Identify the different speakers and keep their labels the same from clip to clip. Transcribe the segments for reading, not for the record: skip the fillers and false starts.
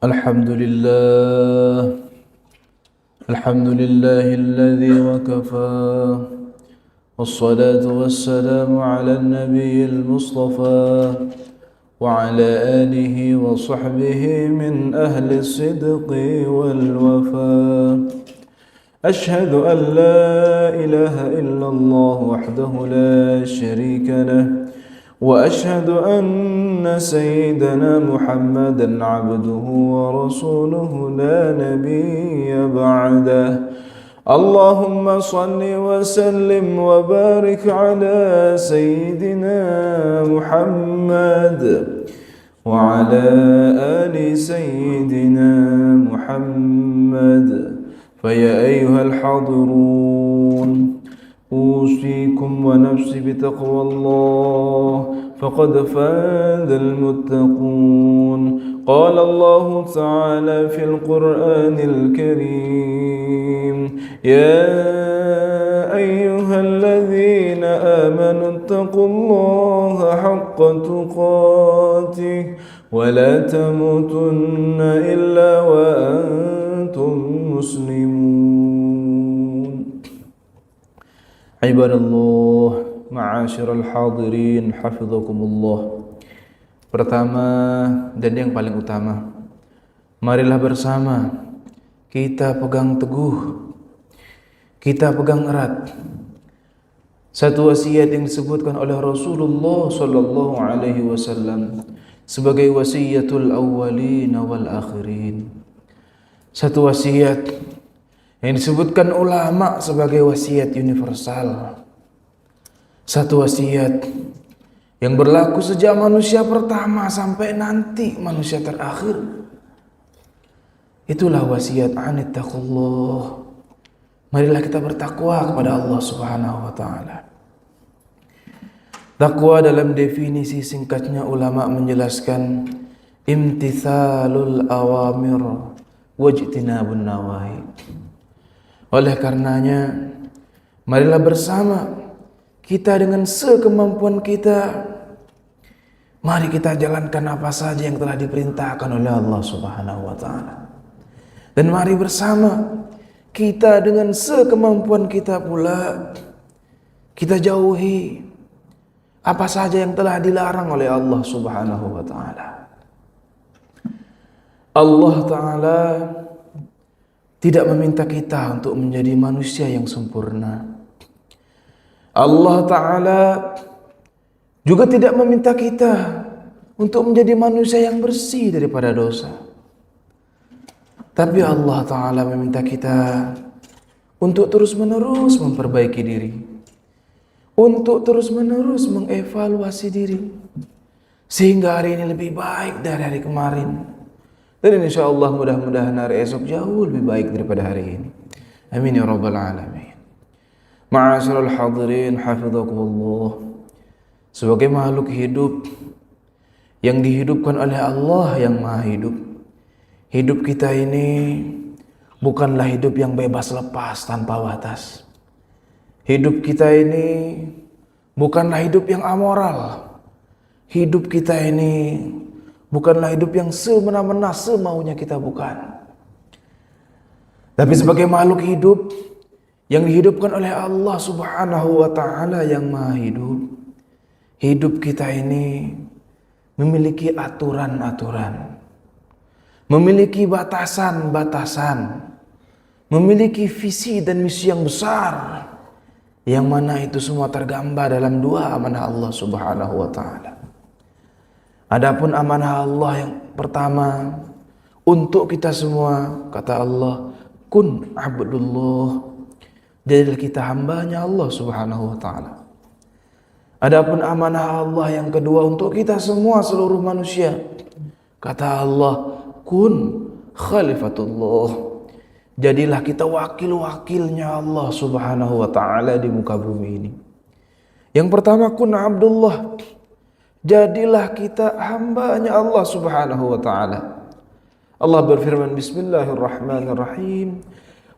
Speaker 1: الحمد لله الحمد لله الذي وكفى والصلاة والسلام على النبي المصطفى وعلى آله وصحبه من أهل الصدق والوفاء. أشهد أن لا إله إلا الله وحده لا شريك له، وأشهد أن سيدنا محمدا عبده ورسوله لا نبي بعده. اللهم صل وسلم وبارك على سيدنا محمد وعلى آل سيدنا محمد. فيا أيها الحاضرون، أوصيكم ونفسي بتقوى الله، فقد فاز المتقون. قال الله تعالى في القرآن الكريم: يا أيها الذين آمنوا اتقوا الله حق تقاته ولا تموتن إلا وأنتم مسلمون. Ibadallah, ma'asyiral hadirin, hafizakumullah. Pertama dan yang paling utama, marilah bersama kita pegang teguh, kita pegang erat satu wasiat yang disebutkan oleh Rasulullah sallallahu alaihi wasallam sebagai wasiyatul awwalin wal akhirin. Satu wasiat yang disebutkan ulama sebagai wasiat universal. Satu wasiat yang berlaku sejak manusia pertama sampai nanti manusia terakhir. Itulah wasiat anittaqullah. Marilah kita bertakwa kepada Allah Subhanahu wa taala. Takwa dalam definisi singkatnya ulama menjelaskan imtithalul awamir wajtinabun nawahi. Oleh karenanya, marilah bersama kita dengan sekemampuan kita, mari kita jalankan apa saja yang telah diperintahkan oleh Allah Subhanahu wa taala. Dan mari bersama kita dengan sekemampuan kita pula kita jauhi apa saja yang telah dilarang oleh Allah Subhanahu wa taala. Allah taala tidak meminta kita untuk menjadi manusia yang sempurna. Allah Ta'ala juga tidak meminta kita untuk menjadi manusia yang bersih daripada dosa. Tapi Allah Ta'ala meminta kita untuk terus-menerus memperbaiki diri, untuk terus-menerus mengevaluasi diri, sehingga hari ini lebih baik dari hari kemarin. Dan insya Allah mudah-mudahan hari esok jauh lebih baik daripada hari ini. Amin ya rabbal alamin. Ma'asyiral hadirin, hafizakumullah. Sebagai makhluk hidup yang dihidupkan oleh Allah yang Maha Hidup, hidup kita ini bukanlah hidup yang bebas lepas tanpa batas. Hidup kita ini bukanlah hidup yang amoral. Hidup kita ini bukanlah hidup yang semena-mena semaunya kita, bukan. Tapi sebagai makhluk hidup yang dihidupkan oleh Allah Subhanahu wa taala yang Maha Hidup, hidup kita ini memiliki aturan-aturan, memiliki batasan-batasan, memiliki visi dan misi yang besar, yang mana itu semua tergambar dalam dua amanah Allah Subhanahu wa taala. Adapun amanah Allah yang pertama untuk kita semua, kata Allah, kun abdullah, jadilah kita hambanya Allah Subhanahu wa taala. Adapun amanah Allah yang kedua untuk kita semua seluruh manusia, kata Allah, kun khalifatullah, jadilah kita wakil-wakilnya Allah Subhanahu wa taala di muka bumi ini. Yang pertama, kun abdullah, jadilah kita hambanya Allah Subhanahu wa taala. Allah berfirman, bismillahirrahmanirrahim,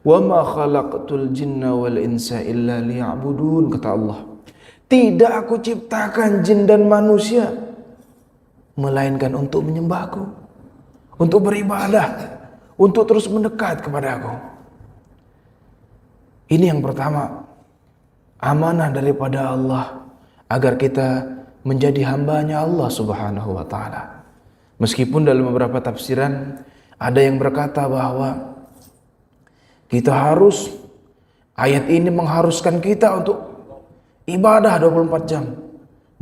Speaker 1: wa ma khalaqtul jinna wal insa illa liya'budun, kata Allah, tidak aku ciptakan jin dan manusia melainkan untuk menyembahku, untuk beribadah, untuk terus mendekat kepada Aku. Ini yang pertama, amanah daripada Allah agar kita menjadi hambanya Allah Subhanahu wa Ta'ala. Meskipun dalam beberapa tafsiran ada yang berkata bahwa kita harus, ayat ini mengharuskan kita untuk ibadah 24 jam,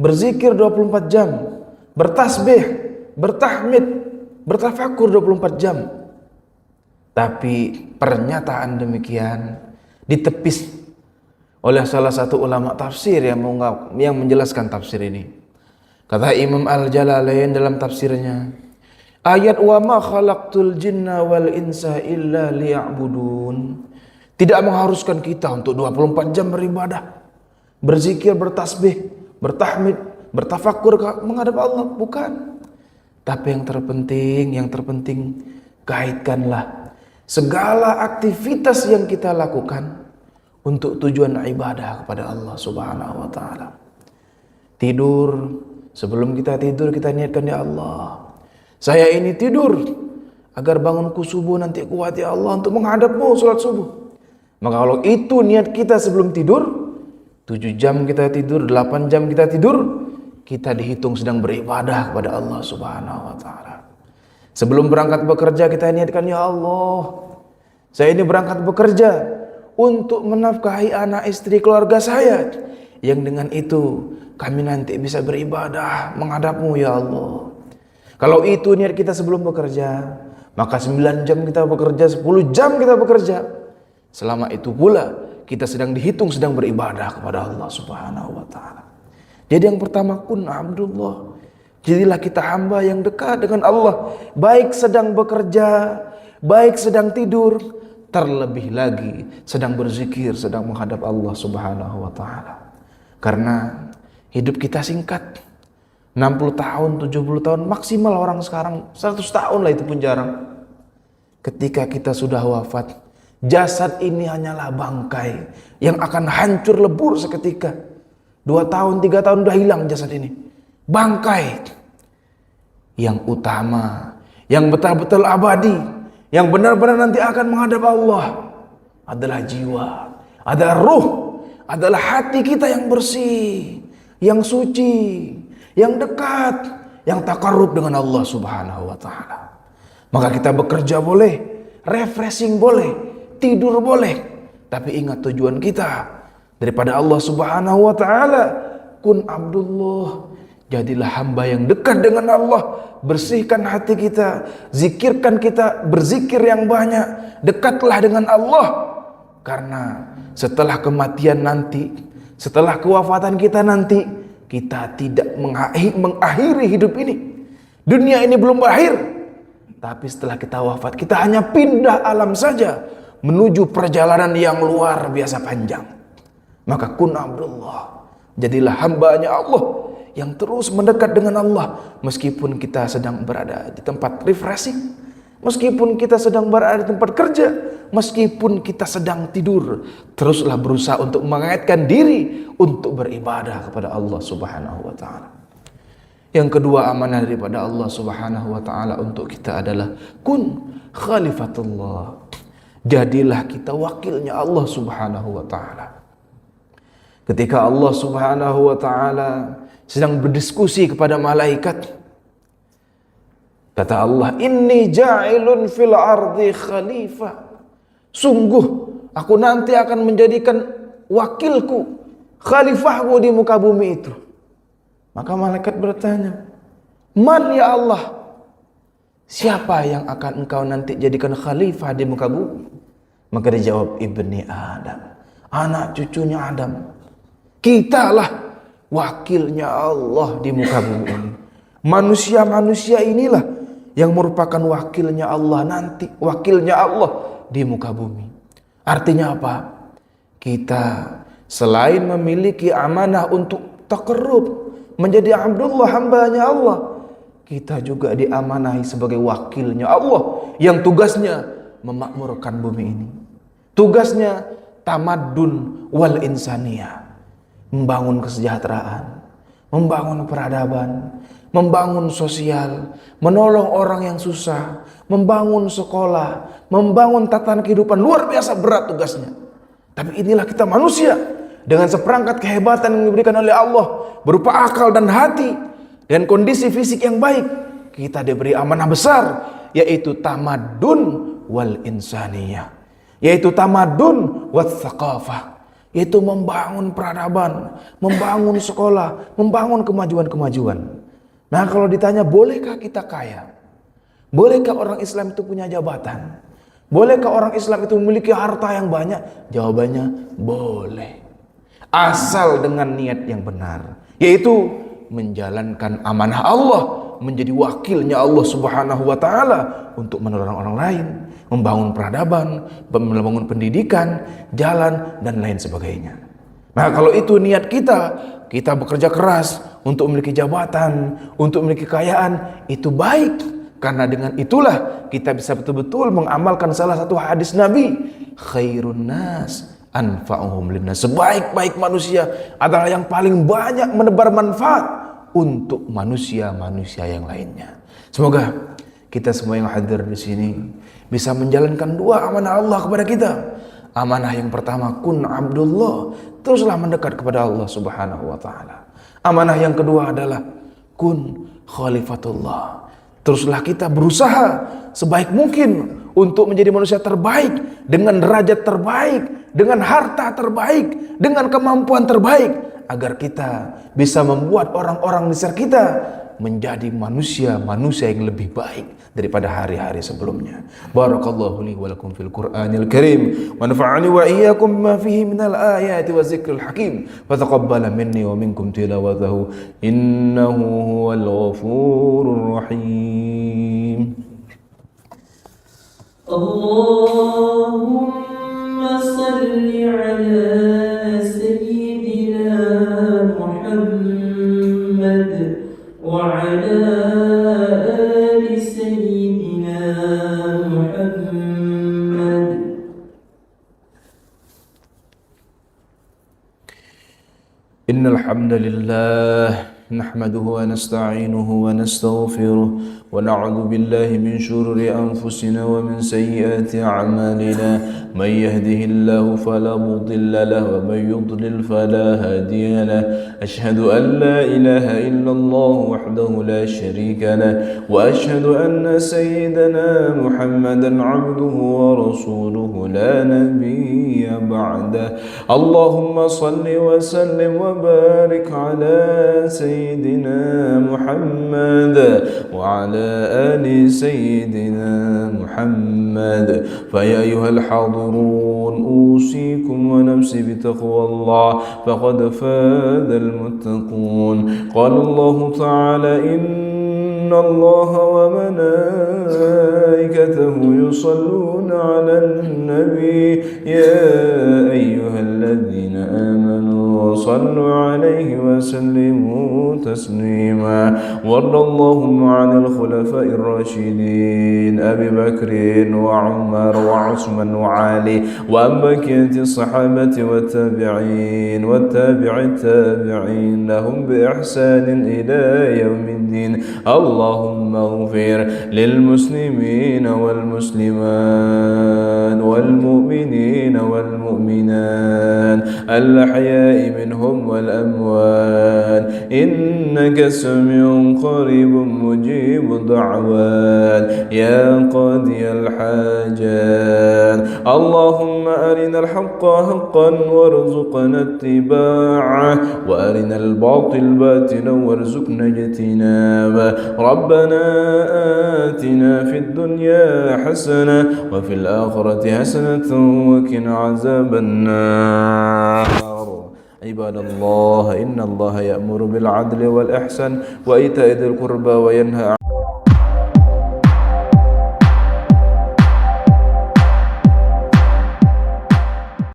Speaker 1: berzikir 24 jam, bertasbih, bertahmid, bertafakur 24 jam. Tapi pernyataan demikian ditepis oleh salah satu ulama tafsir yang menjelaskan tafsir ini. Kata Imam Al-Jalalain dalam tafsirnya, ayat wa ma khalaqtul jinna wal insa illa liya'budun tidak mengharuskan kita untuk 24 jam beribadah, berzikir, bertasbih, bertahmid, bertafakur menghadap Allah, bukan. Tapi yang terpenting kaitkanlah segala aktivitas yang kita lakukan untuk tujuan ibadah kepada Allah Subhanahu wa Ta'ala. Tidur, sebelum kita tidur kita niatkan, ya Allah, saya ini tidur agar bangunku subuh nanti kuat ya Allah untuk menghadap-Mu salat subuh. Maka kalau itu niat kita sebelum tidur, 7 jam kita tidur, 8 jam kita tidur, kita dihitung sedang beribadah kepada Allah Subhanahu wa Ta'ala. Sebelum berangkat bekerja kita niatkan, ya Allah, saya ini berangkat bekerja untuk menafkahi anak istri keluarga saya, yang dengan itu kami nanti bisa beribadah menghadap-Mu ya Allah. Kalau itu niat kita sebelum bekerja, maka 9 jam kita bekerja, 10 jam kita bekerja. Selama itu pula kita sedang dihitung sedang beribadah kepada Allah Subhanahu wa Ta'ala. Jadi yang pertama, kun abdullah. Jadilah kita hamba yang dekat dengan Allah, baik sedang bekerja, baik sedang tidur, terlebih lagi sedang berzikir, sedang menghadap Allah Subhanahu wa Ta'ala. Karena hidup kita singkat, 60 tahun, 70 tahun, maksimal orang sekarang 100 tahun lah, itu pun jarang. Ketika kita sudah wafat, jasad ini hanyalah bangkai yang akan hancur lebur seketika. 2 tahun, 3 tahun udah hilang jasad ini. Bangkai. Yang utama, yang betul-betul abadi, yang benar-benar nanti akan menghadap Allah adalah jiwa, adalah ruh, adalah hati kita yang bersih, yang suci, yang dekat, yang takarrub dengan Allah Subhanahu wa Ta'ala. Maka kita bekerja boleh, refreshing boleh, tidur boleh, tapi ingat tujuan kita daripada Allah Subhanahu wa Ta'ala. Kun abdullah, jadilah hamba yang dekat dengan Allah. Bersihkan hati kita, zikirkan kita, berzikir yang banyak, dekatlah dengan Allah. Karena setelah kematian nanti, setelah kewafatan kita nanti, kita tidak mengakhiri hidup ini. Dunia ini belum berakhir, tapi setelah kita wafat, kita hanya pindah alam saja menuju perjalanan yang luar biasa panjang. Maka kun abdullah, jadilah hambanya Allah yang terus mendekat dengan Allah. Meskipun kita sedang berada di tempat refreshing, meskipun kita sedang berada di tempat kerja, meskipun kita sedang tidur, teruslah berusaha untuk mengaitkan diri untuk beribadah kepada Allah Subhanahu wa Ta'ala. Yang kedua, amanah daripada Allah Subhanahu wa Ta'ala untuk kita adalah kun khalifatullah. Jadilah kita wakilnya Allah Subhanahu wa Ta'ala. Ketika Allah Subhanahu wa Ta'ala sedang berdiskusi kepada malaikat, kata Allah, inni ja'ilun fil ardi khalifah. Sungguh aku nanti akan menjadikan wakilku, khalifahku di muka bumi itu. Maka malaikat bertanya, man ya Allah, siapa yang akan engkau nanti jadikan khalifah di muka bumi? Maka dijawab, ibni Adam, anak cucunya Adam. Kitalah wakilnya Allah di muka bumi ini. Manusia-manusia inilah yang merupakan wakilnya Allah nanti, wakilnya Allah di muka bumi. Artinya apa? Kita selain memiliki amanah untuk taqarrub, menjadi abdullah, hambanya Allah, kita juga diamanahi sebagai wakilnya Allah yang tugasnya memakmurkan bumi ini. Tugasnya tamaddun wal insaniyah, membangun kesejahteraan, membangun peradaban, membangun sosial, menolong orang yang susah, membangun sekolah, membangun tatanan kehidupan. Luar biasa berat tugasnya. Tapi inilah kita manusia dengan seperangkat kehebatan yang diberikan oleh Allah berupa akal dan hati dan kondisi fisik yang baik. Kita diberi amanah besar, yaitu tamadun wal insaniyah, yaitu tamadun wat thaqafah, yaitu membangun peradaban, membangun sekolah, membangun kemajuan-kemajuan. Nah, kalau ditanya bolehkah kita kaya? Bolehkah orang Islam itu punya jabatan? Bolehkah orang Islam itu memiliki harta yang banyak? Jawabannya boleh. Asal dengan niat yang benar, yaitu menjalankan amanah Allah, menjadi wakilnya Allah Subhanahu wa taala untuk menolong orang lain, membangun peradaban, membangun pendidikan, jalan dan lain sebagainya. Nah, kalau itu niat kita bekerja keras untuk memiliki jabatan, untuk memiliki kekayaan, itu baik. Karena dengan itulah kita bisa betul-betul mengamalkan salah satu hadis Nabi, khairun nas anfa'uhum linnas. Sebaik-baik manusia adalah yang paling banyak menebar manfaat untuk manusia-manusia yang lainnya. Semoga kita semua yang hadir di sini bisa menjalankan dua amanah Allah kepada kita. Amanah yang pertama, kun abdullah, teruslah mendekat kepada Allah Subhanahu wa taala. Amanah yang kedua adalah kun khalifatullah. Teruslah kita berusaha sebaik mungkin untuk menjadi manusia terbaik, dengan derajat terbaik, dengan harta terbaik, dengan kemampuan terbaik, agar kita bisa membuat orang-orang di sekitar kita menjadi manusia-manusia yang lebih baik daripada hari-hari sebelumnya. Barakallahu li wa lakum fil Qur'anil Karim wa nafa'ani wa iyyakum bima fihi minal ayati wa zikril hakim. Fa taqabbala minni wa minkum tilawatahu innahu huwal ghafurur rahim.
Speaker 2: Allahumma salli ala sayyidina Muhammad وعلى آل سيدنا محمد.
Speaker 1: إن الحمد لله نحمده ونستعينه ونستغفره ونعوذ بالله من شرور أنفسنا ومن سيئات أعمالنا. من يهده الله فلا مضل له ومن يضلل فلا هادي له. أشهد أن لا إله إلا الله وحده لا شريك له وأشهد أن سيدنا محمدا عبده ورسوله لا نبي بعده. اللهم صل وسلم وبارك على سيدنا محمد وعلى آل سيدنا محمد. فيا أيها الحاضرون أوصيكم ونفسي بتقوى الله فقد فاز المتقون. قال الله تعالى إن الله وملائكته يصلون على النبي يا أيها الذين آمنوا صلوا عليه وسلموا تسليما. وارض اللهم عن الخلفاء الراشدين أبي بكر وعمر وعثمان وعلي وعن بقية الصحابة والتابعين والتابع التابعين لهم بإحسان إلى يوم الدين. اللهم اغفر للمسلمين والمسلمات والمؤمنين والمؤمنات الأحياء منهم والأموات إنك سميع قريب مجيب الدعوات يا قاضي الحاجات. اللهم أرنا الحق حقا وارزقنا اتباعه وأرنا الباطل باطلا وارزقنا اجتنابه. ربنا آتنا في الدنيا حسنة وفي الآخرة حسنة وقنا عذاب النار. عباد الله إن الله يأمر بالعدل والإحسان وإيتاء ذي القربى وينهى